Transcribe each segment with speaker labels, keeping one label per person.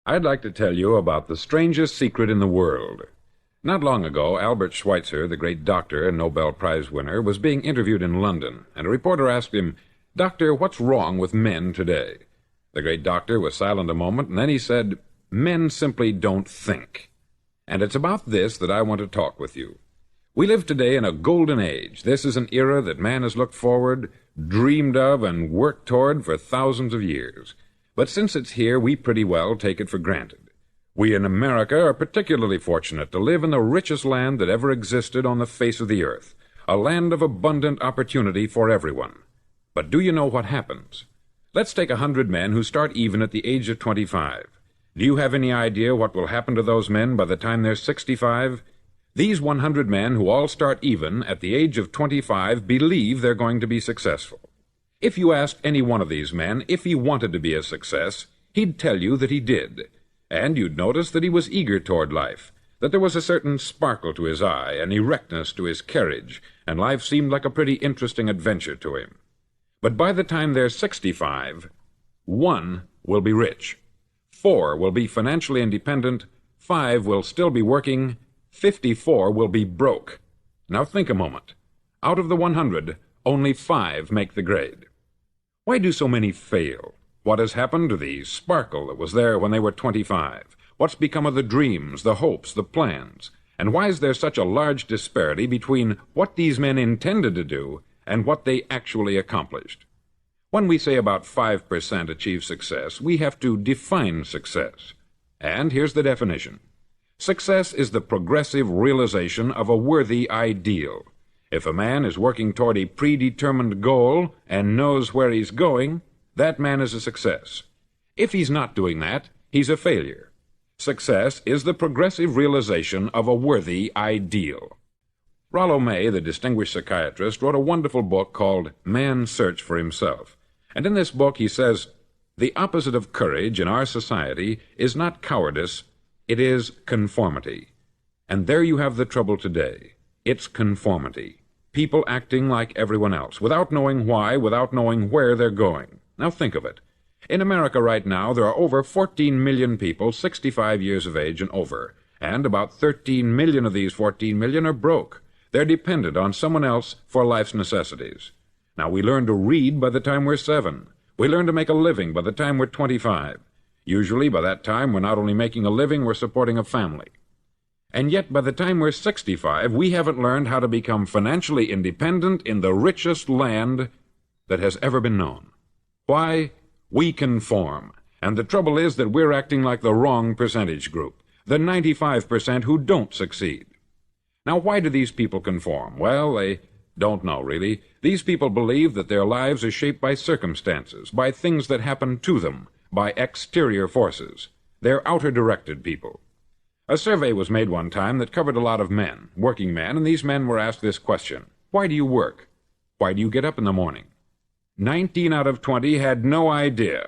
Speaker 1: I'd like to tell you about the strangest secret in the world. Not long ago, Albert Schweitzer, the great doctor and Nobel Prize winner, was being interviewed in London, and a reporter asked him, "Doctor, what's wrong with men today?" The great doctor was silent a moment, and then he said, "Men simply don't think." And it's about this that I want to talk with you. We live today in a golden age. This is an era that man has looked forward, dreamed of, and worked toward for thousands of years. But since it's here, we pretty well take it for granted. We in America are particularly fortunate to live in the richest land that ever existed on the face of the earth, a land of abundant opportunity for everyone. But do you know what happens? Let's take 100 men who start even at the age of 25. Do you have any idea what will happen to those men by the time they're 65? These 100 men who all start even at the age of 25 believe they're going to be successful. If you asked any one of these men if he wanted to be a success, he'd tell you that he did. And you'd notice that he was eager toward life, that there was a certain sparkle to his eye, an erectness to his carriage, and life seemed like a pretty interesting adventure to him. But by the time they're 65, 1 will be rich, 4 will be financially independent, 5 will still be working, 54 will be broke. Now think a moment. Out of the 100, only 5 make the grade. Why do so many fail? What has happened to the sparkle that was there when they were 25? What's become of the dreams, the hopes, the plans? And why is there such a large disparity between what these men intended to do and what they actually accomplished? When we say about 5% achieve success, we have to define success. And here's the definition. Success is the progressive realization of a worthy ideal. If a man is working toward a predetermined goal and knows where he's going, that man is a success. If he's not doing that, he's a failure. Success is the progressive realization of a worthy ideal. Rollo May, the distinguished psychiatrist, wrote a wonderful book called Man's Search for Himself. And in this book he says, "The opposite of courage in our society is not cowardice, it is conformity." And there you have the trouble today. It's conformity. People acting like everyone else, without knowing why, without knowing where they're going. Now think of it. In America right now, there are over 14 million people 65 years of age and over, and about 13 million of these 14 million are broke. They're dependent on someone else for life's necessities. Now, we learn to read by the time we're 7. We learn to make a living by the time we're 25. Usually, by that time, we're not only making a living, we're supporting a family. And yet, by the time we're 65, we haven't learned how to become financially independent in the richest land that has ever been known. Why? We conform. And the trouble is that we're acting like the wrong percentage group, the 95% who don't succeed. Now, why do these people conform? Well, they don't know, really. These people believe that their lives are shaped by circumstances, by things that happen to them, by exterior forces. They're outer-directed people. A survey was made one time that covered a lot of men, working men, and these men were asked this question: why do you work? Why do you get up in the morning? 19 out of 20 had no idea.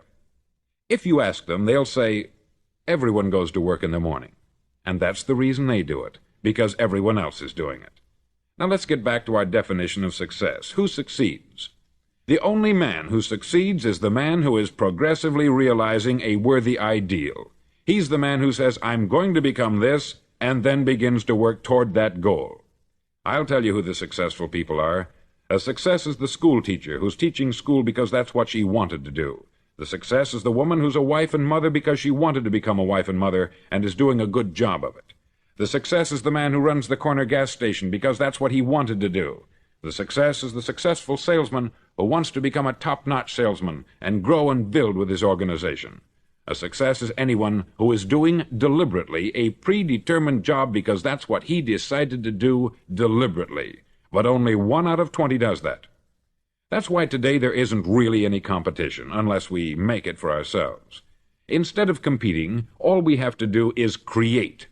Speaker 1: If you ask them, they'll say, everyone goes to work in the morning. And that's the reason they do it, because everyone else is doing it. Now let's get back to our definition of success. Who succeeds? The only man who succeeds is the man who is progressively realizing a worthy ideal. He's the man who says, I'm going to become this, and then begins to work toward that goal. I'll tell you who the successful people are. A success is the school teacher who's teaching school because that's what she wanted to do. The success is the woman who's a wife and mother because she wanted to become a wife and mother and is doing a good job of it. The success is the man who runs the corner gas station because that's what he wanted to do. The success is the successful salesman who wants to become a top-notch salesman and grow and build with his organization. A success is anyone who is doing deliberately a predetermined job because that's what he decided to do deliberately. But only 1 out of 20 does that. That's why today there isn't really any competition, unless we make it for ourselves. Instead of competing, all we have to do is create.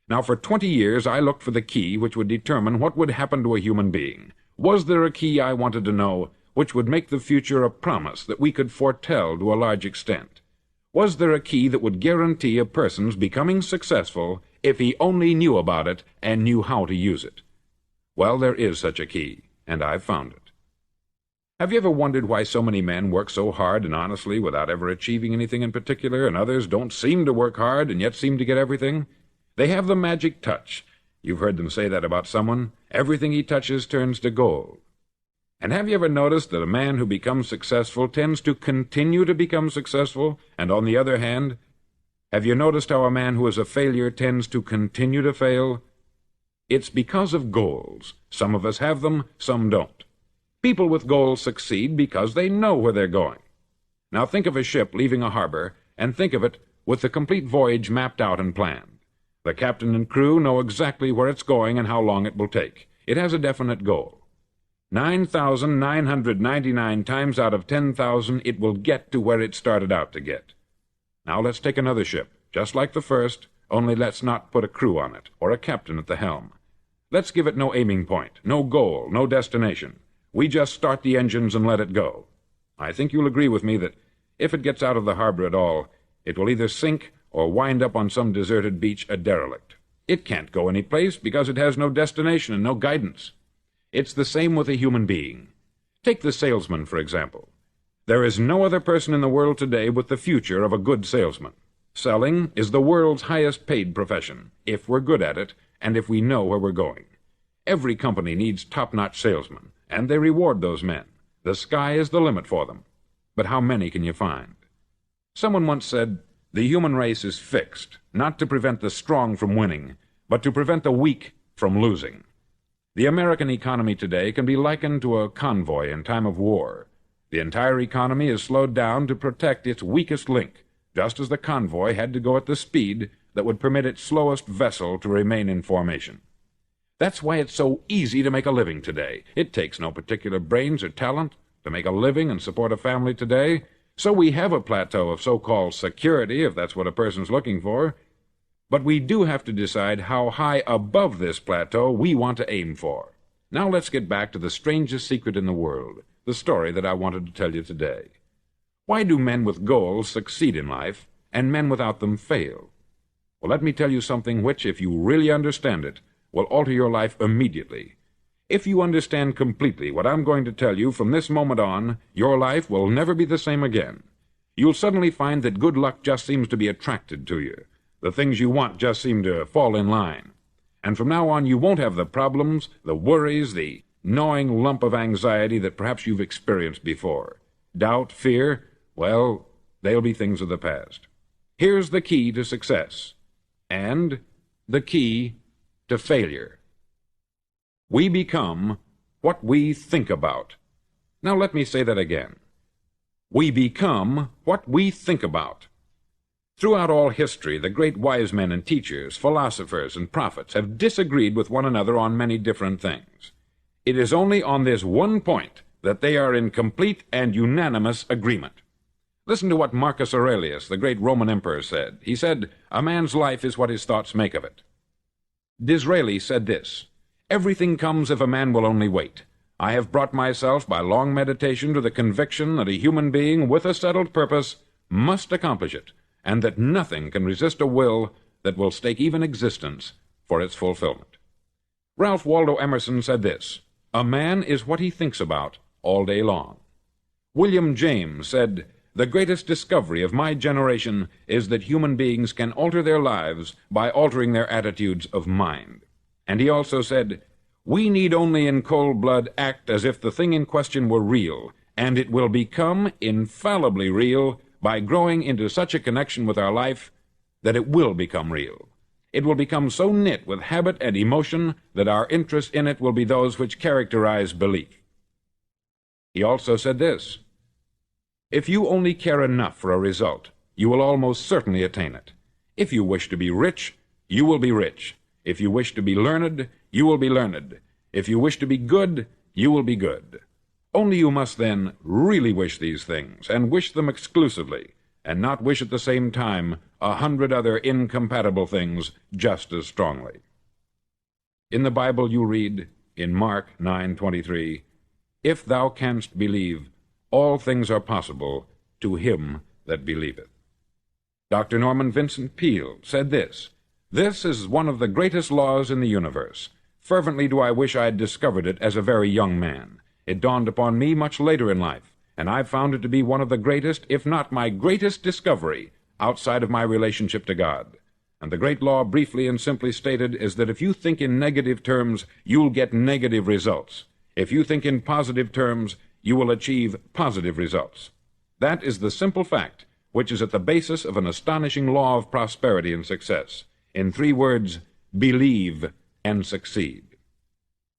Speaker 1: Now, for 20 years, I looked for the key which would determine what would happen to a human being. Was there a key, I wanted to know, which would make the future a promise that we could foretell to a large extent? Was there a key that would guarantee a person's becoming successful if he only knew about it and knew how to use it? Well, there is such a key, and I've found it. Have you ever wondered why so many men work so hard and honestly without ever achieving anything in particular, and others don't seem to work hard and yet seem to get everything? They have the magic touch. You've heard them say that about someone. Everything he touches turns to gold. And have you ever noticed that a man who becomes successful tends to continue to become successful, and on the other hand, have you noticed how a man who is a failure tends to continue to fail? It's because of goals. Some of us have them, some don't. People with goals succeed because they know where they're going. Now think of a ship leaving a harbor, and think of it with the complete voyage mapped out and planned. The captain and crew know exactly where it's going and how long it will take. It has a definite goal. 9,999 times out of 10,000 it will get to where it started out to get. Now let's take another ship, just like the first, only let's not put a crew on it, or a captain at the helm. Let's give it no aiming point, no goal, no destination. We just start the engines and let it go. I think you'll agree with me that if it gets out of the harbor at all, it will either sink or wind up on some deserted beach a derelict. It can't go any place because it has no destination and no guidance. It's the same with a human being. Take the salesman, for example. There is no other person in the world today with the future of a good salesman. Selling is the world's highest paid profession, if we're good at it and if we know where we're going. Every company needs top-notch salesmen, and they reward those men. The sky is the limit for them. But how many can you find? Someone once said, the human race is fixed, not to prevent the strong from winning, but to prevent the weak from losing. The American economy today can be likened to a convoy in time of war. The entire economy is slowed down to protect its weakest link, just as the convoy had to go at the speed that would permit its slowest vessel to remain in formation. That's why it's so easy to make a living today. It takes no particular brains or talent to make a living and support a family today. So we have a plateau of so-called security, if that's what a person's looking for. But we do have to decide how high above this plateau we want to aim for. Now let's get back to the strangest secret in the world, the story that I wanted to tell you today. Why do men with goals succeed in life, and men without them fail? Well, let me tell you something which, if you really understand it, will alter your life immediately. If you understand completely what I'm going to tell you from this moment on, your life will never be the same again. You'll suddenly find that good luck just seems to be attracted to you. The things you want just seem to fall in line. And from now on, you won't have the problems, the worries, the gnawing lump of anxiety that perhaps you've experienced before. Doubt, fear, well, they'll be things of the past. Here's the key to success, and the key to failure. We become what we think about. Now let me say that again. We become what we think about. Throughout all history, the great wise men and teachers, philosophers and prophets have disagreed with one another on many different things. It is only on this one point that they are in complete and unanimous agreement. Listen to what Marcus Aurelius, the great Roman emperor, said. He said, "A man's life is what his thoughts make of it." Disraeli said this, "Everything comes if a man will only wait. I have brought myself by long meditation to the conviction that a human being with a settled purpose must accomplish it, and that nothing can resist a will that will stake even existence for its fulfillment." Ralph Waldo Emerson said this, "A man is what he thinks about all day long." William James said, "The greatest discovery of my generation is that human beings can alter their lives by altering their attitudes of mind." And he also said, "We need only in cold blood act as if the thing in question were real, and it will become infallibly real by growing into such a connection with our life that it will become real. It will become so knit with habit and emotion that our interest in it will be those which characterize belief." He also said this, "If you only care enough for a result, you will almost certainly attain it. If you wish to be rich, you will be rich. If you wish to be learned, you will be learned. If you wish to be good, you will be good. Only you must then really wish these things, and wish them exclusively, and not wish at the same time 100 other incompatible things just as strongly." In the Bible you read, in Mark 9:23, "If thou canst believe, all things are possible to him that believeth." Dr. Norman Vincent Peale said this, "This is one of the greatest laws in the universe. Fervently do I wish I had discovered it as a very young man. It dawned upon me much later in life, and I've found it to be one of the greatest, if not my greatest discovery, outside of my relationship to God. And the great law, briefly and simply stated, is that if you think in negative terms, you'll get negative results. If you think in positive terms, you will achieve positive results. That is the simple fact which is at the basis of an astonishing law of prosperity and success. In 3 words, believe and succeed.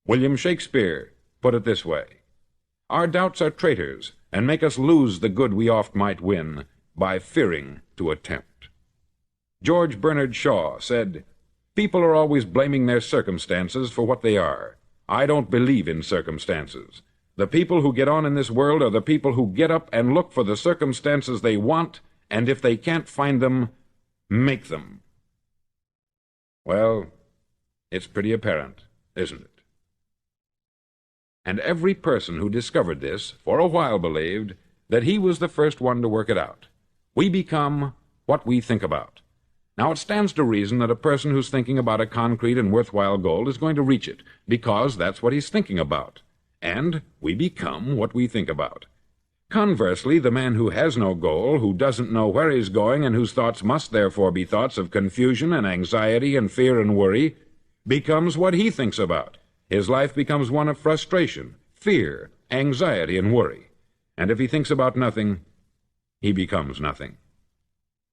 Speaker 1: William Shakespeare put it this way: "Our doubts are traitors, and make us lose the good we oft might win, by fearing to attempt." George Bernard Shaw said, "People are always blaming their circumstances for what they are. I don't believe in circumstances. The people who get on in this world are the people who get up and look for the circumstances they want, and if they can't find them, make them." Well, it's pretty apparent, isn't it? And every person who discovered this for a while believed that he was the first one to work it out. We become what we think about. Now, it stands to reason that a person who's thinking about a concrete and worthwhile goal is going to reach it, because that's what he's thinking about. And we become what we think about. Conversely, the man who has no goal, who doesn't know where he's going, and whose thoughts must therefore be thoughts of confusion and anxiety and fear and worry, becomes what he thinks about. His life becomes one of frustration, fear, anxiety, and worry. And if he thinks about nothing, he becomes nothing.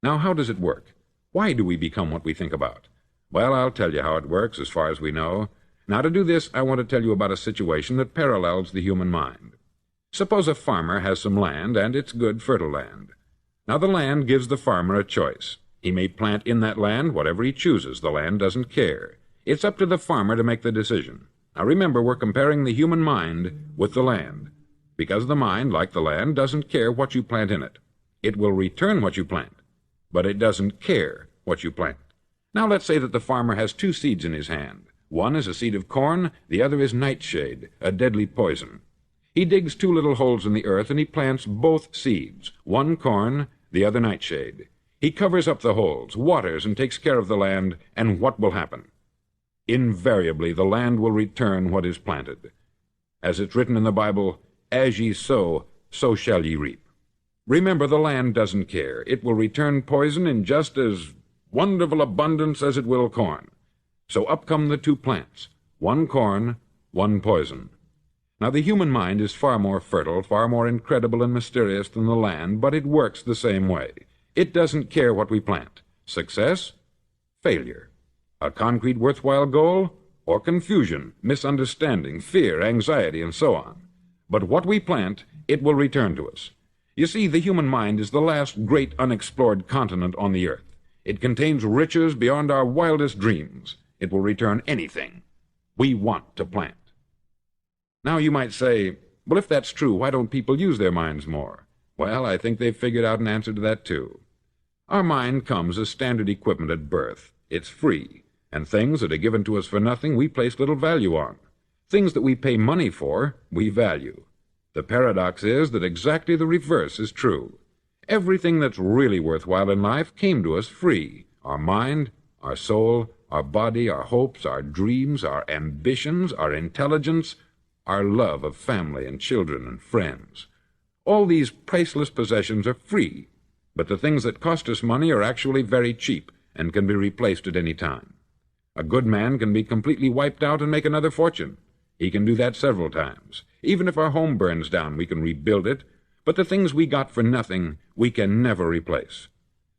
Speaker 1: Now, how does it work? Why do we become what we think about? Well, I'll tell you how it works as far as we know. Now, to do this, I want to tell you about a situation that parallels the human mind. Suppose a farmer has some land, and it's good, fertile land. Now, the land gives the farmer a choice. He may plant in that land whatever he chooses. The land doesn't care. It's up to the farmer to make the decision. Now, remember, we're comparing the human mind with the land, because the mind, like the land, doesn't care what you plant in it. It will return what you plant, but it doesn't care what you plant. Now, let's say that the farmer has 2 seeds in his hand. One is a seed of corn, the other is nightshade, a deadly poison. He digs 2 little holes in the earth, and he plants both seeds, one corn, the other nightshade. He covers up the holes, waters, and takes care of the land, and what will happen? Invariably, the land will return what is planted. As it's written in the Bible, "As ye sow, so shall ye reap." Remember, the land doesn't care. It will return poison in just as wonderful abundance as it will corn. So up come the 2 plants, one corn, one poison. Now, the human mind is far more fertile, far more incredible and mysterious than the land, but it works the same way. It doesn't care what we plant. Success, failure. A concrete, worthwhile goal, or confusion, misunderstanding, fear, anxiety, and so on. But what we plant, it will return to us. You see, the human mind is the last great unexplored continent on the earth. It contains riches beyond our wildest dreams. It will return anything we want to plant. Now, you might say, well, if that's true, why don't people use their minds more? Well, I think they've figured out an answer to that, too. Our mind comes as standard equipment at birth. It's free, and things that are given to us for nothing we place little value on. Things that we pay money for, we value. The paradox is that exactly the reverse is true. Everything that's really worthwhile in life came to us free. Our mind, our soul, our body, our hopes, our dreams, our ambitions, our intelligence, our love of family and children and friends. All these priceless possessions are free, but the things that cost us money are actually very cheap and can be replaced at any time. A good man can be completely wiped out and make another fortune. He can do that several times. Even if our home burns down, we can rebuild it, but the things we got for nothing, we can never replace.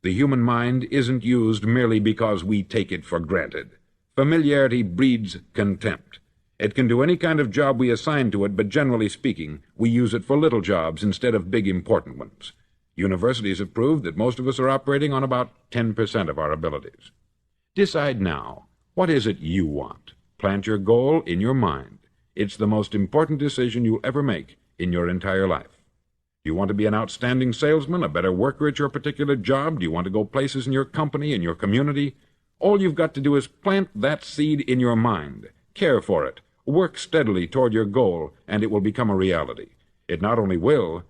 Speaker 1: The human mind isn't used merely because we take it for granted. Familiarity breeds contempt. It can do any kind of job we assign to it, but generally speaking, we use it for little jobs instead of big, important ones. Universities have proved that most of us are operating on about 10% of our abilities. Decide now, what is it you want? Plant your goal in your mind. It's the most important decision you'll ever make in your entire life. Do you want to be an outstanding salesman, a better worker at your particular job? Do you want to go places in your company, in your community? All you've got to do is plant that seed in your mind. Care for it. Work steadily toward your goal, and it will become a reality. It not only will,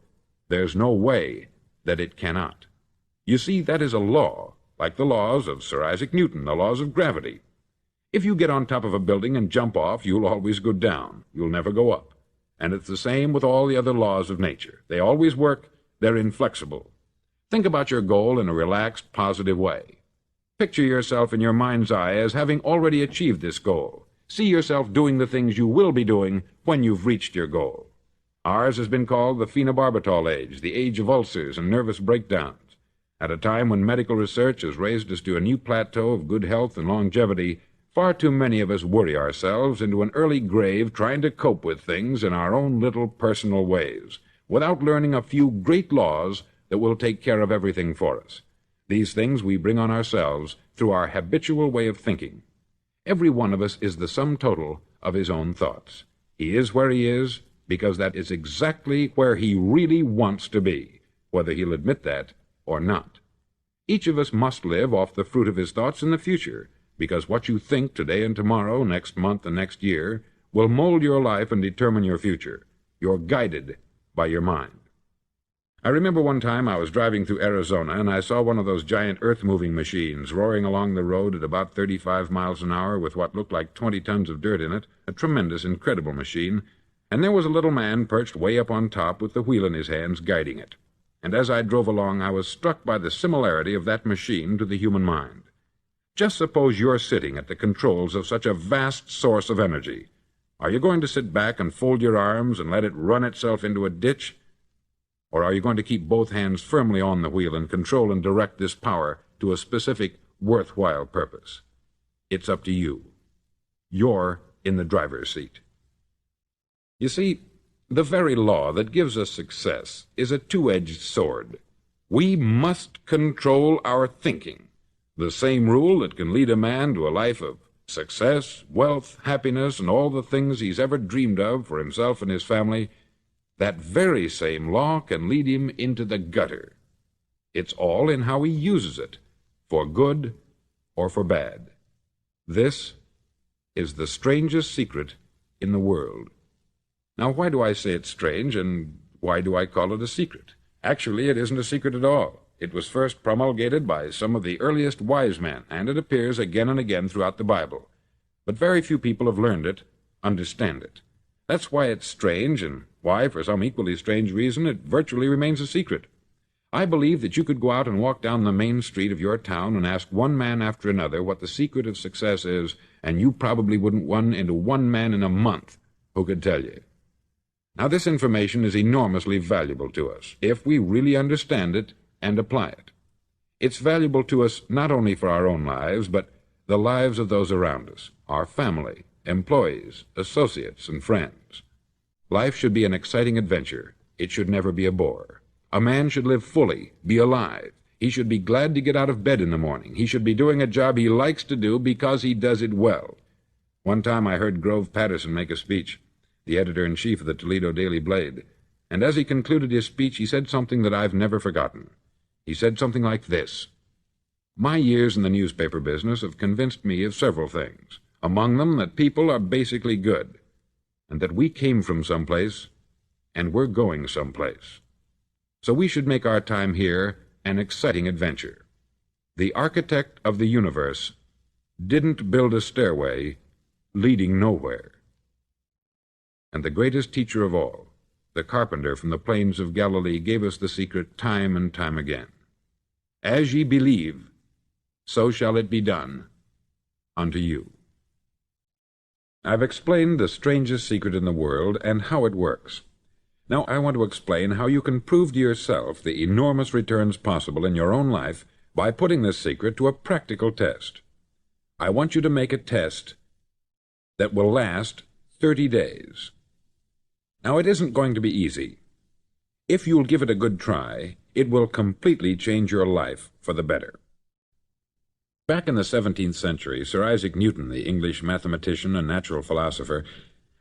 Speaker 1: there's no way that it cannot. You see, that is a law, like the laws of Sir Isaac Newton, the laws of gravity. If you get on top of a building and jump off, you'll always go down. You'll never go up. And it's the same with all the other laws of nature. They always work. They're inflexible. Think about your goal in a relaxed, positive way. Picture yourself in your mind's eye as having already achieved this goal. See yourself doing the things you will be doing when you've reached your goal. Ours has been called the phenobarbital age, the age of ulcers and nervous breakdowns. At a time when medical research has raised us to a new plateau of good health and longevity, far too many of us worry ourselves into an early grave trying to cope with things in our own little personal ways, without learning a few great laws that will take care of everything for us. These things we bring on ourselves through our habitual way of thinking. Every one of us is the sum total of his own thoughts. He is where he is because that is exactly where he really wants to be, whether he'll admit that or not. Each of us must live off the fruit of his thoughts in the future, because what you think today and tomorrow, next month and next year, will mold your life and determine your future. You're guided by your mind. I remember one time I was driving through Arizona, and I saw one of those giant earth-moving machines roaring along the road at about 35 miles an hour with what looked like 20 tons of dirt in it, a tremendous, incredible machine, and there was a little man perched way up on top with the wheel in his hands guiding it. And as I drove along, I was struck by the similarity of that machine to the human mind. Just suppose you're sitting at the controls of such a vast source of energy. Are you going to sit back and fold your arms and let it run itself into a ditch? Or are you going to keep both hands firmly on the wheel and control and direct this power to a specific, worthwhile purpose? It's up to you. You're in the driver's seat. You see, the very law that gives us success is a two-edged sword. We must control our thinking. The same rule that can lead a man to a life of success, wealth, happiness, and all the things he's ever dreamed of for himself and his family, that very same law can lead him into the gutter. It's all in how he uses it, for good or for bad. This is the strangest secret in the world. Now, why do I say it's strange, and why do I call it a secret? Actually, it isn't a secret at all. It was first promulgated by some of the earliest wise men, and it appears again and again throughout the Bible. But very few people have learned it, understand it. That's why it's strange, and why, for some equally strange reason, it virtually remains a secret. I believe that you could go out and walk down the main street of your town and ask one man after another what the secret of success is, and you probably wouldn't run into one man in a month who could tell you. Now, this information is enormously valuable to us, if we really understand it and apply it. It's valuable to us not only for our own lives, but the lives of those around us, our family, employees, associates, and friends. Life should be an exciting adventure. It should never be a bore. A man should live fully, be alive. He should be glad to get out of bed in the morning. He should be doing a job he likes to do because he does it well. One time I heard Grove Patterson make a speech, the editor-in-chief of the Toledo Daily Blade, and as he concluded his speech, he said something that I've never forgotten. He said something like this: "My years in the newspaper business have convinced me of several things, among them that people are basically good, and that we came from someplace, and we're going someplace. So we should make our time here an exciting adventure. The architect of the universe didn't build a stairway leading nowhere." And the greatest teacher of all, the carpenter from the plains of Galilee, gave us the secret time and time again. "As ye believe, so shall it be done unto you." I've explained the strangest secret in the world and how it works. Now I want to explain how you can prove to yourself the enormous returns possible in your own life by putting this secret to a practical test. I want you to make a test that will last 30 days. Now, it isn't going to be easy. If you'll give it a good try, it will completely change your life for the better. Back in the 17th century, Sir Isaac Newton, the English mathematician and natural philosopher,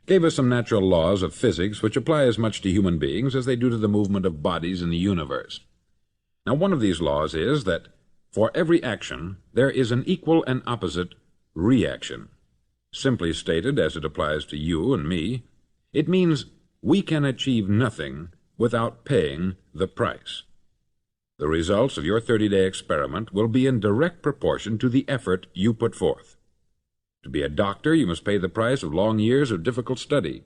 Speaker 1: gave us some natural laws of physics which apply as much to human beings as they do to the movement of bodies in the universe. Now, one of these laws is that for every action there is an equal and opposite reaction. Simply stated, as it applies to you and me, it means we can achieve nothing without paying the price. The results of your 30-day experiment will be in direct proportion to the effort you put forth. To be a doctor, you must pay the price of long years of difficult study.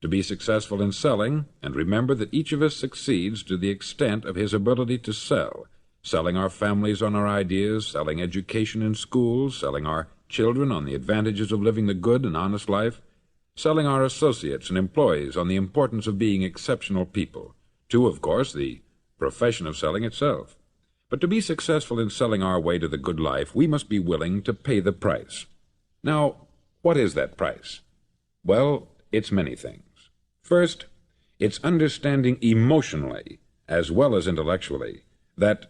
Speaker 1: To be successful in selling, and remember that each of us succeeds to the extent of his ability to sell, selling our families on our ideas, selling education in schools, selling our children on the advantages of living the good and honest life, selling our associates and employees on the importance of being exceptional people, to, of course, the profession of selling itself. But to be successful in selling our way to the good life, we must be willing to pay the price. Now, what is that price? Well, it's many things. First, it's understanding emotionally, as well as intellectually, that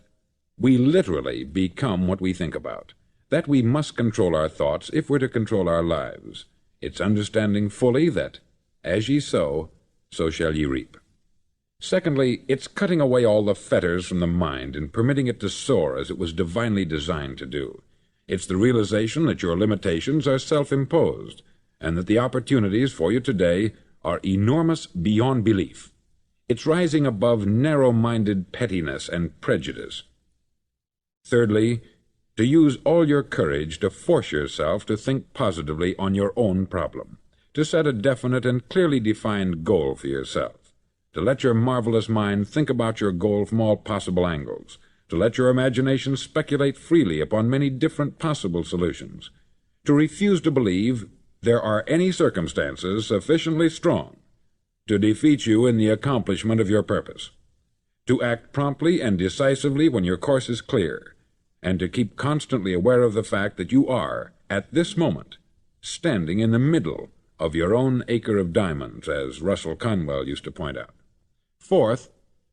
Speaker 1: we literally become what we think about, that we must control our thoughts if we're to control our lives. It's understanding fully that, as ye sow, so shall ye reap. Secondly, it's cutting away all the fetters from the mind and permitting it to soar as it was divinely designed to do. It's the realization that your limitations are self-imposed, and that the opportunities for you today are enormous beyond belief. It's rising above narrow-minded pettiness and prejudice. Thirdly, to use all your courage to force yourself to think positively on your own problem, to set a definite and clearly defined goal for yourself, to let your marvelous mind think about your goal from all possible angles, to let your imagination speculate freely upon many different possible solutions, to refuse to believe there are any circumstances sufficiently strong to defeat you in the accomplishment of your purpose, to act promptly and decisively when your course is clear, and to keep constantly aware of the fact that you are, at this moment, standing in the middle of your own acre of diamonds, as Russell Conwell used to point out. Fourth,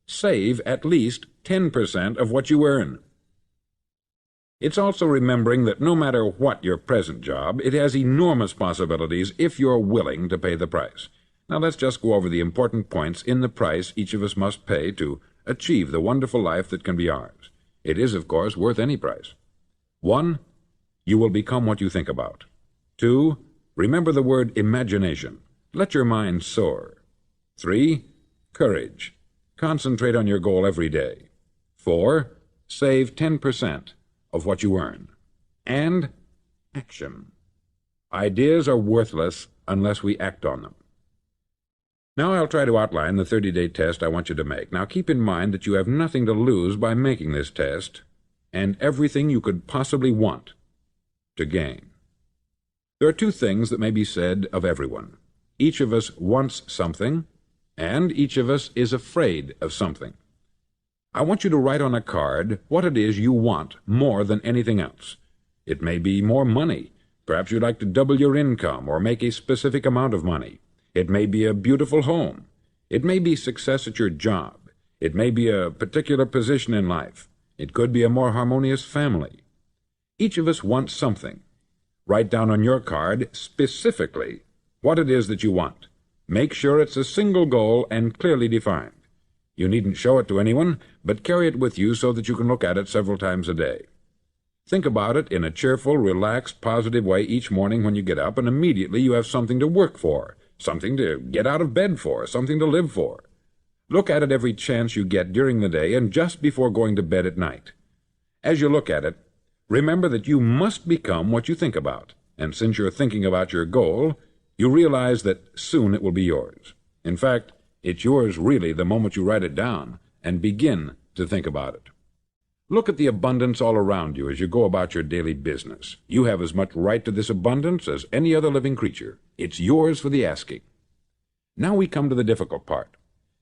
Speaker 1: save at least 10% of what you earn. It's also remembering that no matter what your present job, it has enormous possibilities if you're willing to pay the price. Now let's just go over the important points in the price each of us must pay to achieve the wonderful life that can be ours. It is, of course, worth any price. 1. You will become what you think about. 2. Remember the word imagination. Let your mind soar. 3. Courage. Concentrate on your goal every day. 4. Save 10% of what you earn. And action. Ideas are worthless unless we act on them. Now I'll try to outline the 30-day test I want you to make. Now keep in mind that you have nothing to lose by making this test, and everything you could possibly want to gain. There are two things that may be said of everyone. Each of us wants something, and each of us is afraid of something. I want you to write on a card what it is you want more than anything else. It may be more money. Perhaps you'd like to double your income or make a specific amount of money. It may be a beautiful home. It may be success at your job. It may be a particular position in life. It could be a more harmonious family. Each of us wants something. Write down on your card specifically what it is that you want. Make sure it's a single goal and clearly defined. You needn't show it to anyone, but carry it with you so that you can look at it several times a day. Think about it in a cheerful, relaxed, positive way each morning when you get up, and immediately you have something to work for, something to get out of bed for, something to live for. Look at it every chance you get during the day and just before going to bed at night. As you look at it, remember that you must become what you think about, and since you're thinking about your goal, you realize that soon it will be yours. In fact, it's yours really the moment you write it down and begin to think about it. Look at the abundance all around you as you go about your daily business. You have as much right to this abundance as any other living creature. It's yours for the asking. Now we come to the difficult part.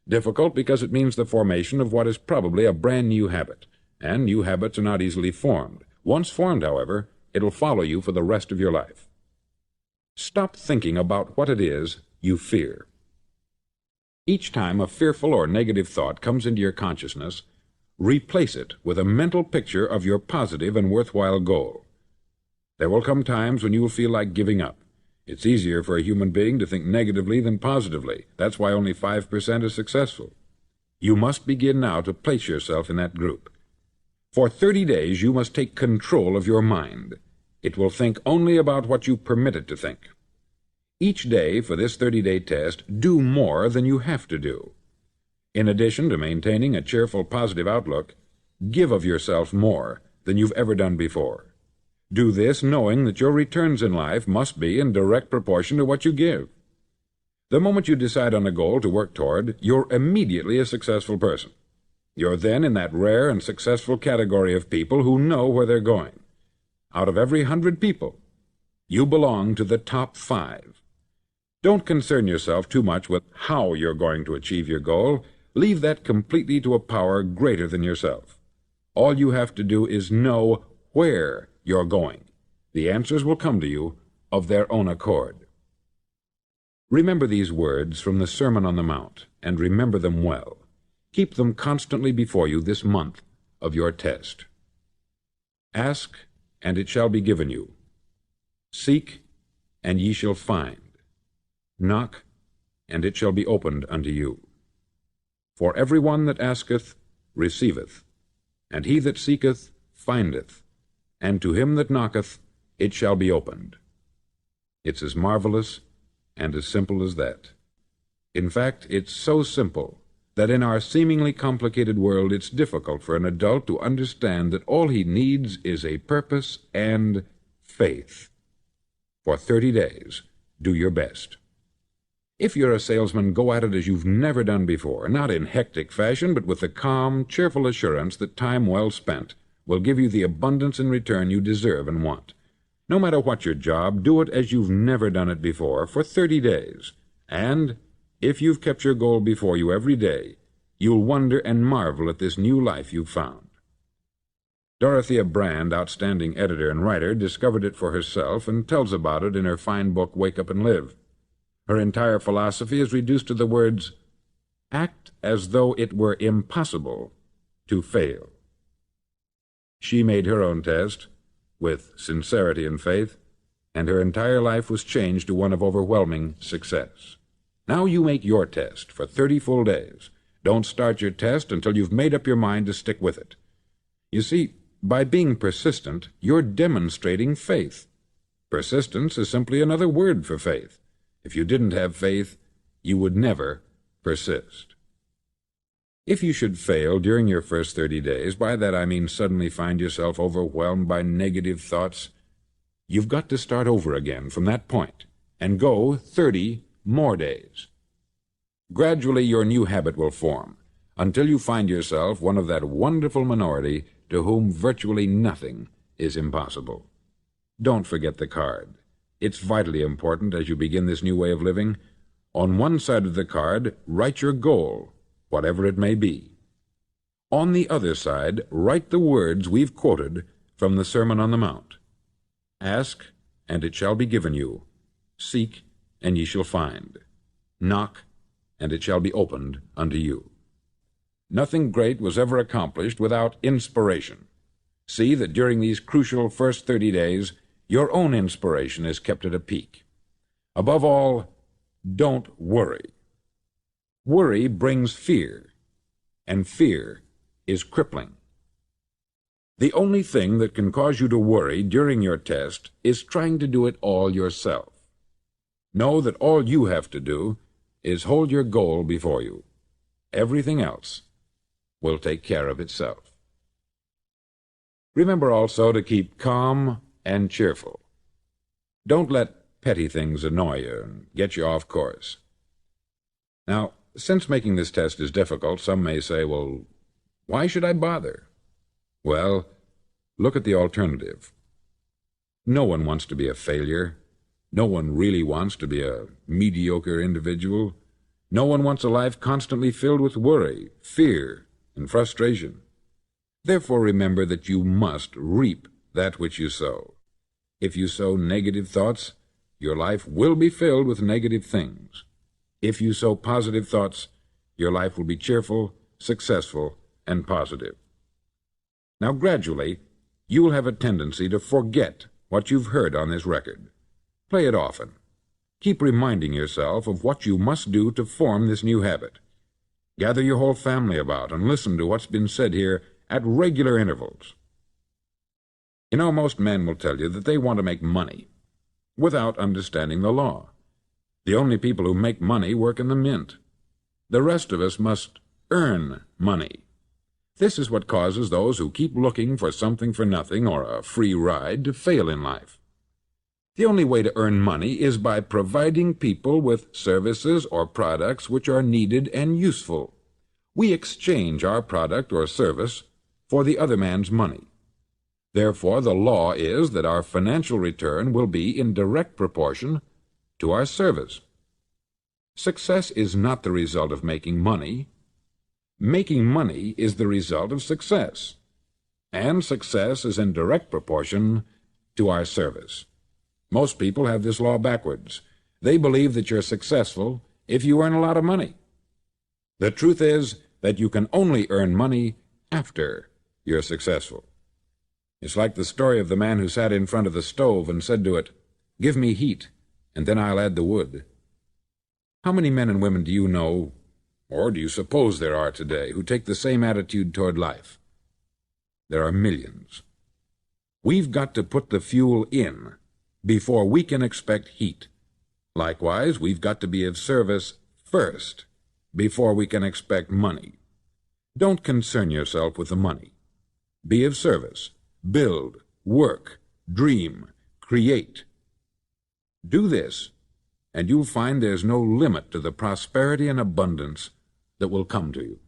Speaker 1: Difficult because it means the formation of what is probably a brand new habit, and new habits are not easily formed. Once formed, however, it'll follow you for the rest of your life. Stop thinking about what it is you fear. Each time a fearful or negative thought comes into your consciousness, replace it with a mental picture of your positive and worthwhile goal. There will come times when you will feel like giving up. It's easier for a human being to think negatively than positively. That's why only 5% is successful. You must begin now to place yourself in that group. For 30 days you must take control of your mind. It will think only about what you permit it to think. Each day for this 30-day test, do more than you have to do. In addition to maintaining a cheerful, positive outlook, give of yourself more than you've ever done before. Do this knowing that your returns in life must be in direct proportion to what you give. The moment you decide on a goal to work toward, you're immediately a successful person. You're then in that rare and successful category of people who know where they're going. Out of every 100 people, you belong to the top 5. Don't concern yourself too much with how you're going to achieve your goal. Leave that completely to a power greater than yourself. All you have to do is know where you're going. The answers will come to you of their own accord. Remember these words from the Sermon on the Mount, and remember them well. Keep them constantly before you this month of your test. Ask, and it shall be given you. Seek, and ye shall find. Knock, and it shall be opened unto you. For every one that asketh receiveth, and he that seeketh findeth, and to him that knocketh it shall be opened. It's as marvelous and as simple as that. In fact, it's so simple that in our seemingly complicated world it's difficult for an adult to understand that all he needs is a purpose and faith. For 30 days, do your best. If you're a salesman, go at it as you've never done before, not in hectic fashion, but with the calm, cheerful assurance that time well spent will give you the abundance in return you deserve and want. No matter what your job, do it as you've never done it before for 30 days. And if you've kept your goal before you every day, you'll wonder and marvel at this new life you've found. Dorothea Brand, outstanding editor and writer, discovered it for herself and tells about it in her fine book, Wake Up and Live. Her entire philosophy is reduced to the words, act as though it were impossible to fail. She made her own test with sincerity and faith, and her entire life was changed to one of overwhelming success. Now you make your test for 30 full days. Don't start your test until you've made up your mind to stick with it. You see, by being persistent, you're demonstrating faith. Persistence is simply another word for faith. If you didn't have faith, you would never persist. If you should fail during your first 30 days, by that I mean suddenly find yourself overwhelmed by negative thoughts, you've got to start over again from that point and go 30 more days. Gradually your new habit will form until you find yourself one of that wonderful minority to whom virtually nothing is impossible. Don't forget the card. It's vitally important as you begin this new way of living. On one side of the card, write your goal, whatever it may be. On the other side, write the words we've quoted from the Sermon on the Mount. Ask, and it shall be given you. Seek, and ye shall find. Knock, and it shall be opened unto you. Nothing great was ever accomplished without inspiration. See that during these crucial first 30 days, your own inspiration is kept at a peak. Above all, don't worry. Worry brings fear, and fear is crippling. The only thing that can cause you to worry during your test is trying to do it all yourself. Know that all you have to do is hold your goal before you. Everything else will take care of itself. Remember also to keep calm and cheerful. Don't let petty things annoy you and get you off course. Now, since making this test is difficult, some may say, well, why should I bother? Well, look at the alternative. No one wants to be a failure. No one really wants to be a mediocre individual. No one wants a life constantly filled with worry, fear, and frustration. Therefore, remember that you must reap that which you sow. If you sow negative thoughts, your life will be filled with negative things. If you sow positive thoughts, your life will be cheerful, successful, and positive. Now, gradually, you will have a tendency to forget what you've heard on this record. Play it often. Keep reminding yourself of what you must do to form this new habit. Gather your whole family about and listen to what's been said here at regular intervals. You know, most men will tell you that they want to make money without understanding the law. The only people who make money work in the mint. The rest of us must earn money. This is what causes those who keep looking for something for nothing or a free ride to fail in life. The only way to earn money is by providing people with services or products which are needed and useful. We exchange our product or service for the other man's money. Therefore, the law is that our financial return will be in direct proportion to our service. Success is not the result of making money. Making money is the result of success, and success is in direct proportion to our service. Most people have this law backwards. They believe that you're successful if you earn a lot of money. The truth is that you can only earn money after you're successful. It's like the story of the man who sat in front of the stove and said to it, "Give me heat, and then I'll add the wood." How many men and women do you know, or do you suppose there are today, who take the same attitude toward life? There are millions. We've got to put the fuel in before we can expect heat. Likewise, we've got to be of service first before we can expect money. Don't concern yourself with the money. Be of service. Build, work, dream, create. Do this, and you'll find there's no limit to the prosperity and abundance that will come to you.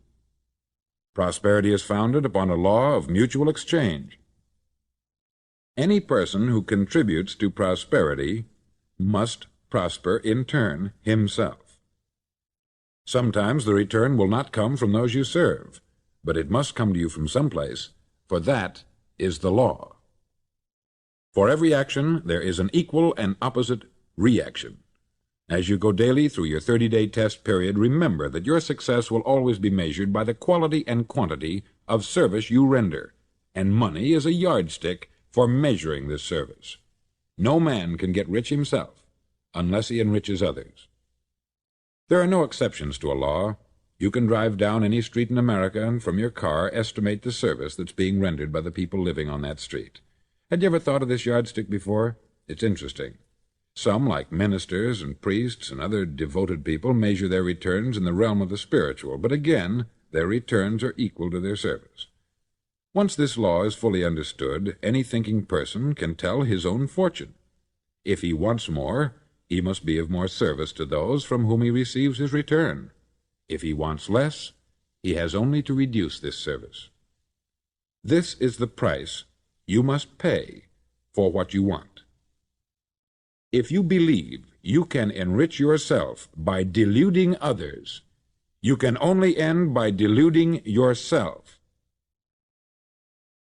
Speaker 1: Prosperity is founded upon a law of mutual exchange. Any person who contributes to prosperity must prosper in turn himself. Sometimes the return will not come from those you serve, but it must come to you from someplace, for that is the law. For every action, there is an equal and opposite reaction. As you go daily through your 30-day test period, remember that your success will always be measured by the quality and quantity of service you render, and money is a yardstick for measuring this service. No man can get rich himself unless he enriches others. There are no exceptions to a law. You can drive down any street in America and from your car estimate the service that's being rendered by the people living on that street. Had you ever thought of this yardstick before? It's interesting. Some, like ministers and priests and other devoted people, measure their returns in the realm of the spiritual, but again, their returns are equal to their service. Once this law is fully understood, any thinking person can tell his own fortune. If he wants more, he must be of more service to those from whom he receives his return. If he wants less, he has only to reduce this service. This is the price you must pay for what you want. If you believe you can enrich yourself by deluding others, you can only end by deluding yourself.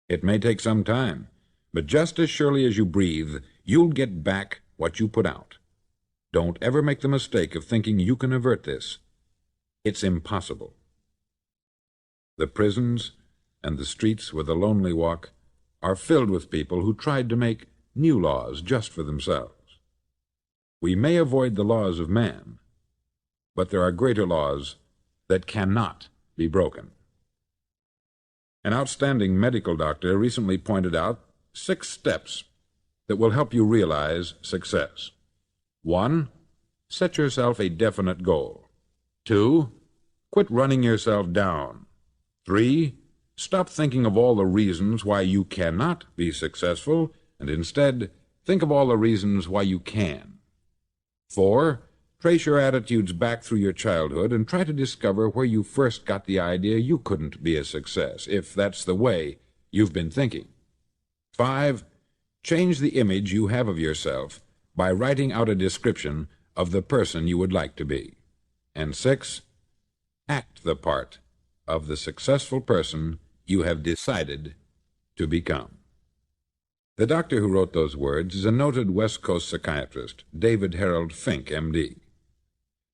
Speaker 1: It may take some time, but just as surely as you breathe, you'll get back what you put out. Don't ever make the mistake of thinking you can avert this. It's impossible. The prisons and the streets where the lonely walk are filled with people who tried to make new laws just for themselves. We may avoid the laws of man, but there are greater laws that cannot be broken. An outstanding medical doctor recently pointed out 6 steps that will help you realize success. 1. Set yourself a definite goal. 2. Quit running yourself down. 3. Stop thinking of all the reasons why you cannot be successful, and instead think of all the reasons why you can. 4. Trace your attitudes back through your childhood and try to discover where you first got the idea you couldn't be a success, if that's the way you've been thinking. 5. Change the image you have of yourself by writing out a description of the person you would like to be. And 6. Act the part of the successful person you have decided to become. The doctor who wrote those words is a noted West Coast psychiatrist, David Harold Fink, M.D.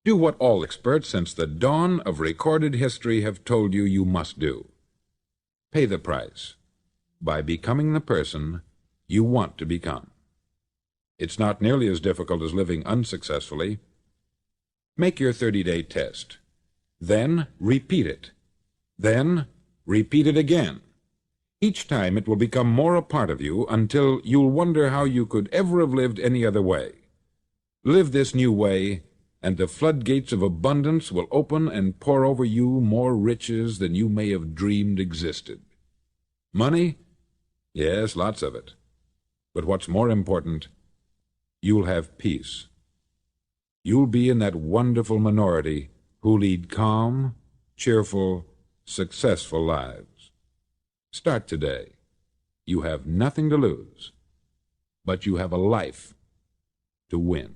Speaker 1: Do what all experts since the dawn of recorded history have told you you must do. Pay the price by becoming the person you want to become. It's not nearly as difficult as living unsuccessfully. Make your 30-day test. Then repeat it. Then repeat it again. Each time it will become more a part of you until you'll wonder how you could ever have lived any other way. Live this new way, and the floodgates of abundance will open and pour over you more riches than you may have dreamed existed. Money? Yes, lots of it. But what's more important, you'll have peace. You'll be in that wonderful minority who lead calm, cheerful, successful lives. Start today. You have nothing to lose, but you have a life to win.